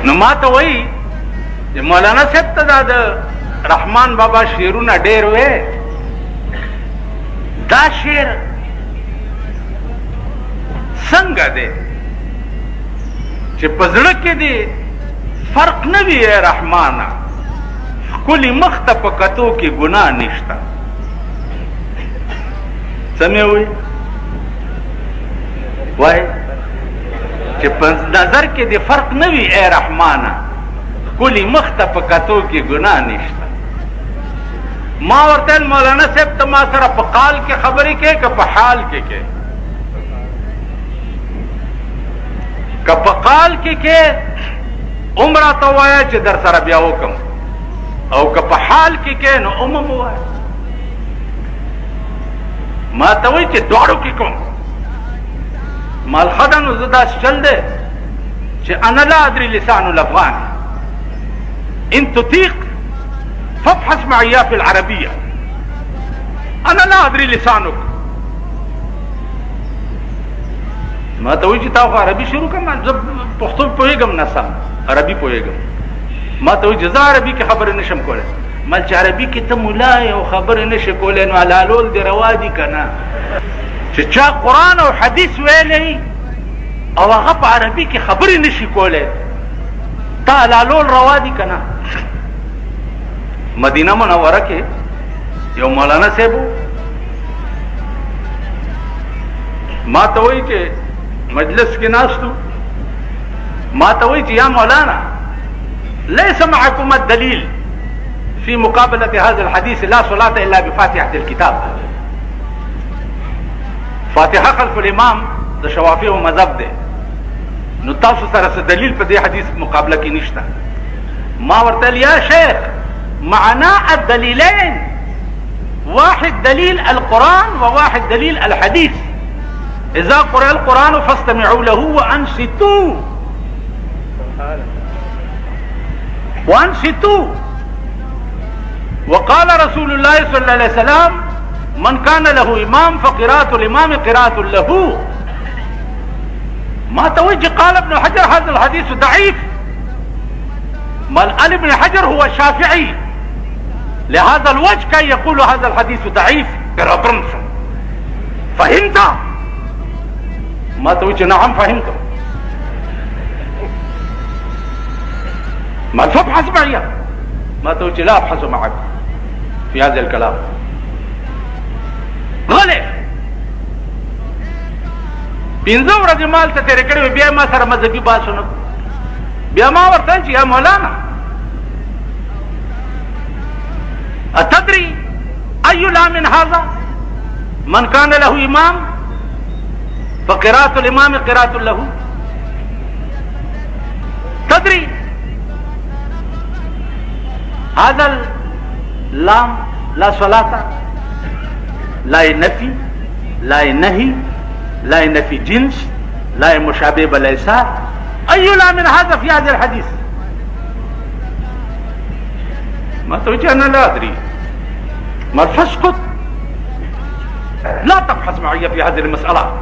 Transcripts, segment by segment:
نو ما ته وایي چې مولانا صاحب ته دا د رحمان بابا شعرونه ډېر وې، دا شعر څنګه دی چې په زړه کې دی فرق نه وي رحمانه، ښکلي مخ ته په کتو کې ګناه نشته. څه مې وویل؟ وایي چې په نظر کې د فرق نه وي ای رحمانه، ښکلي مخ ته په کتو کې ګناه نشته. ما ورته مولانا صاحب ته ما سره په قال کې خبرې کې که په حال کې کې؟ که په قال کې کې عمره ته ووایه چې در سره بیا وکم، او که په حال کې کې نو عمم ووایه. ما ته وایي چې دواړو کې کوم. مال ښه ده نو زه داسې چل دی چې انا لا ادري لسان الافغان ان تطيق فابحث معي في العربيه انا لا ادري لسانك. ما ته وایي چې تا خو عربي شروع کړم، زه پښتو پوهېږم نه سم، عربي پوهېږم. ما ته وایي چې زه عربي کې خبرې نشم کولی. مال چې عربي کې ته ملا یې او خبرې نشي کولی نو حلالول دې روا دي که نه؟ چې چا قرآن او حدیث ویلی او هغه په عربي کې خبرې نشي کولی، تا حلالول روا دي که نه؟ مدینه منوره کې یو مولانا صاحب ما ته وایي چې مجلس کې ناستو، ما ته وایي چې یا مولانا ليس معكم الدليل في مقابلة هذا الحديث لا صلاة إلا بفاتحة الكتاب. فاتحه خلف الامام د شوافیو مذهب دی، نو تاسو سره څه دلیل په دې حدیث مقابله کې نشته. ما ورته یا شیخ معنا الدليلين، واحد دليل القرآن وواحد دليل الحديث. إذا قرأ القرآن فاستمعوا له وأنصتوا وأنصتوا. وقال رسول الله صلى الله عليه وسلم من كان له إمام فقراءة الإمام قراءة له. ما توجه قال ابن حجر هذا الحديث ضعيف. بل ابن حجر هو الشافعي، لهذا الوجه كي يقول هذا الحديث ضعيف. فهمت؟ ما توجه نعم فهمت. ما تبحث معي، ما توجه لا أبحث معك في هذا الكلام. غلط پنځه ورځې مال ته تېرې کړې وې، بیا ما سره مذهبي بحثونه. بیا ما ورته ویل چې یا مولانا اتدري أي لام هذا؟ من كان له إمام فقراءة الإمام قراءة له. تدري هذا اللام لا صلاة، لا نفي، لا نهي، لا نفي جنس، لا مشابه ليس. أي لا من هذا في هذا الحديث؟ ما تقول أنا لا أدري. ما فاسكت، لا تبحث معي في هذه المسألة.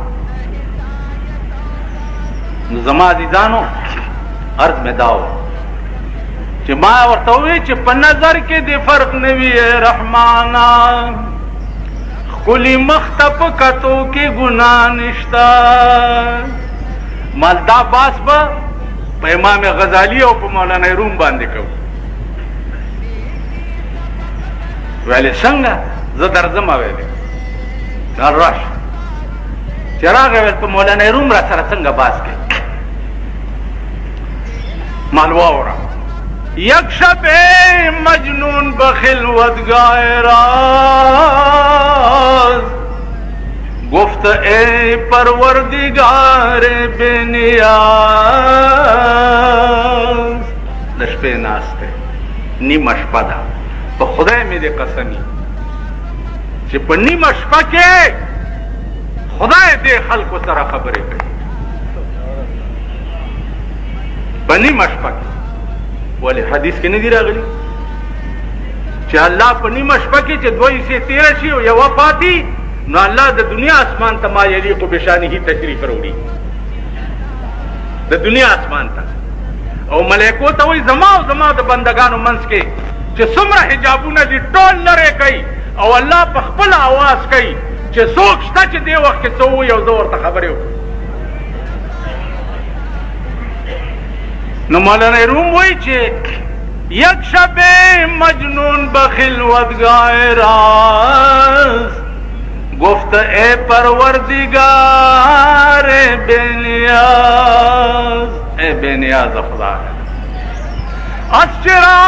زما عزیزانو عرض میں داو چې ما ورته وی چې په نظر کې د فرق نه وي رحمانا، ښکلي مخ ته په کتو کې ګناه نشته. مال دا باس به په امام غزالی او په مولانا روم باندې کوو. ویلې څنګه؟ زه درځم ویلې کار راشه. چې راغی ویل په مولانا روم را سره څنګه باس کوي؟ مال واوره یک شب مجنون بخلوتگاه راز گفت ای پروردگار بے نیاز. د شپې ناسته نیمه شپه ده، په خدای مې دې قسمي چې په نیمه شپه کې خدای دې خلکو سره خبرې کوي. په نیمه شپه کې ولې حدیث کې نه دي راغلي چې الله په نیمه شپه کې چې دوه حصې تېره شي او یوه پاتې، نو الله د دنیا اسمان ته ما یلیق بشانه تشریف راوړي. د دنیا اسمان ته او ملائکو ته وایي زما او زما د بندګانو منځ کې چې څومره حجابونه دي ټول لرې کوي او الله په خپل आवाज کوي چې څوک شته چې دې وخت کې څه ووایي او زه ورته خبرې وکړم. نو مولانا روم وایي چې یک شب مجنون بخلوتگاه راست گفت اے پروردگار بے نیاز اے بے نیاز خدا از چرا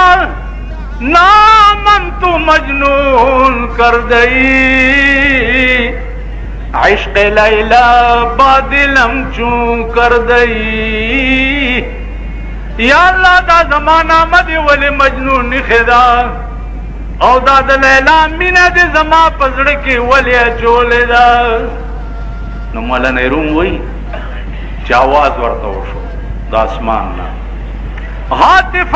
نامم تو مجنون کر دئی عشق لیلا با دلم چون کر دئی یا اللہ دا زمانہ مدی ولی مجنون نخدا او دا د لیلا مینا دی زما پزړه کې ولی اچولې دا. نو مولانا روم وایي چې आवाज ورته وشو د اسمان نه هاتف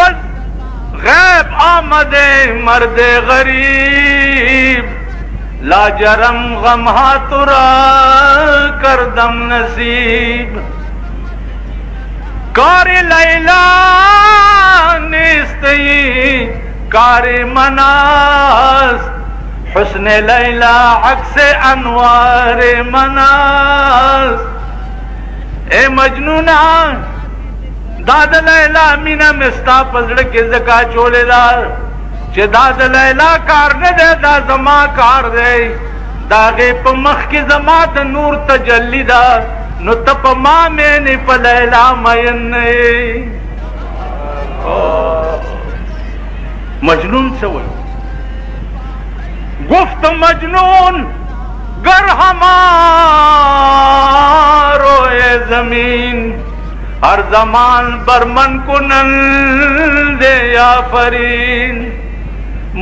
غیب آمده مرد غریب لاجرم غم ها تو را کردم نصیب کار لیلا نیستی کار مناس حسن لیلا عکس انوار مناس اے مجنونا داد لیلا مینا مستا پزړه کې زکا چولې دا چې داد لیلا کار نه دی دا زما کار دی دا غي په مخ کې زما د نور تجلی دا نو ته په ما مې نه په لیلا مین نه. مجنون سے وہی گفت مجنون گر ہمارو اے زمین ہر زمان برمن کنند آفرین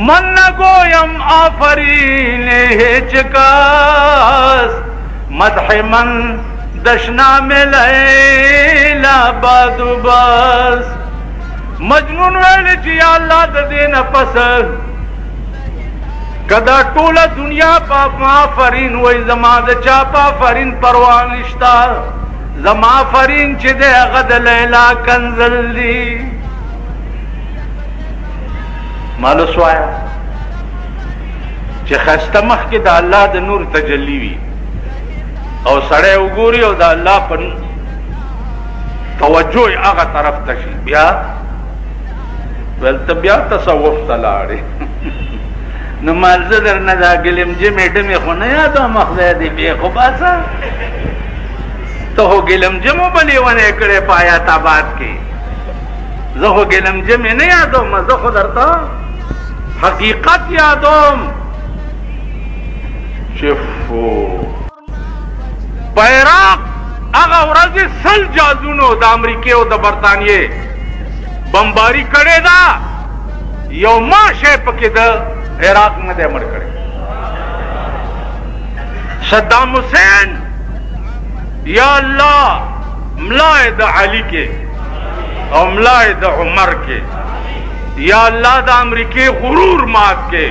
من نگویم آفرین ہچکاس مدح من دشنام لیلا بادو باس. مجنون ویل چې یا الله د دې نه پس کدا ټوله دنیا په آفرین وای زما د چا په آفرین پروا نشتا زما آفرین چې د هغه د لیلا کنزل دی. مالو سوایا چې خسته مخ کې د الله د نور تجلی وي او سړی وګوري او د الله په توجه هغه طرف ته شي بیا ولته بیا تصوف ته لاړې نو مالزه درنه دا ګلم جمې ډمې خو نه یادوم خدای دې بې خو باسه ته خو ګلم جمو بلې ونې کړې په آیات آباد کې زه خو ګلم جمې نه یادوم زه خو درته حقیقت یادوم چې په عراق هغه ورځې 100 جازونو د امریکې او د برطانیې بمباری کړې ده یو ماشه پکې د عراق نه دی مړ کړی. صدام حسین یا الله ملای د علي کې او ملای د عمر کې یا الله د امریکې غرور مات کې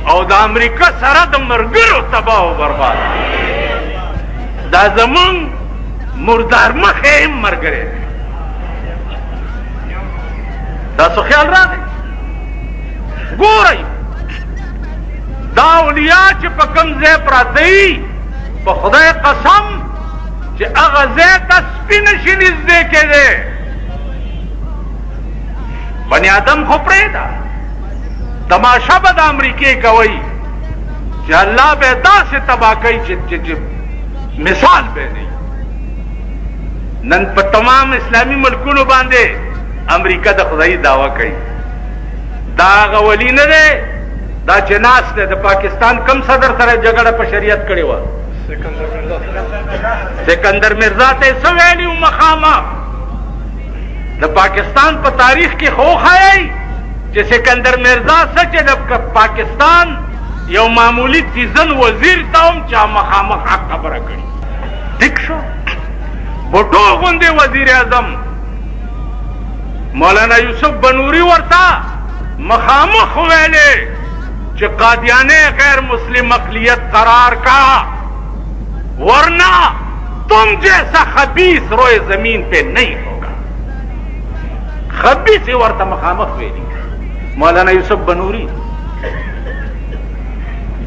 او د امریکا سره د مرګرو تباہ او برباد دا زمون مردار مخه مرګره تاسو خیال راغی ګورئ دا اولیاء چې په کوم ځای پراته وي په خدای قسم چې هغه ځای ته سپي نشي نږدې کېدی. بني آدم خو پرېږده تماشه به د امریکې کوئ چې الله به داسې تباه کوي چې مثال به نه. نن په تمام اسلامي ملکونو باندې امریکا د خدای دعوه کوي دا هغه ولی نه دی دا چې ناست دی د پاکستان کم صدر سره جګړه په شریعت کړې وه سکندر مرزا ته څه ویلي وو مخامخ د پاکستان په تاریخ کې خو ښایي چې سکندر مرزا څه چې د پاکستان یو معمولی تیزن وزیر ته هم چا مخامخ حق خبره کړي ټیک شو بوټو غوندې وزیر اعظم مولانا یوسف بنوری ورته مخامخ ویلے کہ قادیانے غیر مسلم اقلیت قرار کا ورنہ تم جیسا خبیث روئے زمین پہ نہیں ہوگا. خبي سي ورته مخامخ ویلي مولانا یوسف بنوري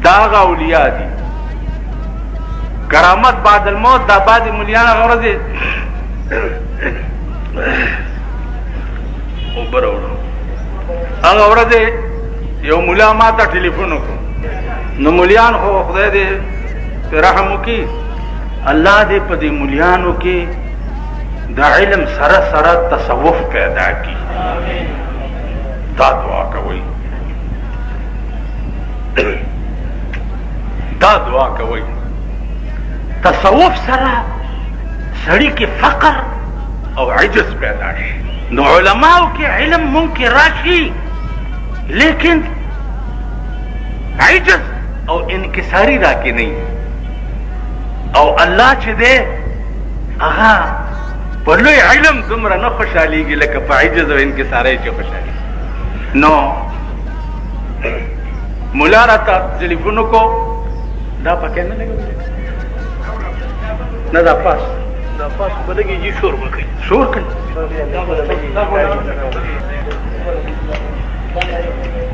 داغ اولیاء دي کرامت بعد الموت دا بعد مليان غرض اوبر اورو هغه ورځ یو مولا ما ته ټلیفون وکړ نو مولیان خو خدای دې رحم وکړي الله دې په دې مولیانو کې د علم سره سره تصوف پیدا کړي دا دعا کوي دا دعا کوي تصوف سره سړی کې فقر او عجز پیدا شي نو علماو کې علم ممکن راشي لیکن عجز او انکساری را کې نه او الله چې دې هغه په لوی علم دومره نه خوشحالېږي لکه په عجز او انکسارۍ چې خوشحالي نو مولا راته ټلیفون وکړو دا پکې نه لګوي نه دا پاس بدګي جی شور وکړي شور کړي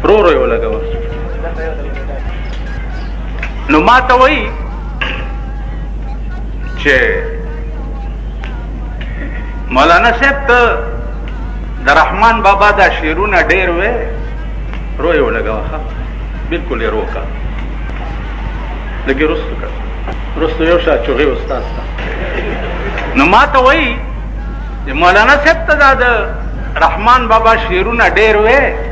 رو یو لګاوه نو ما ته وایي چې مولانا صاحب ته د رحمان بابا دا شعرونه ډېر وې رو یو لګاوه بالکل یې روکه لږې رستو کړه رستو یو شا چوغې استاد ته نو ما ته وایي چې مولانا صاحب ته دا د رحمان بابا شعرونه ډېر وې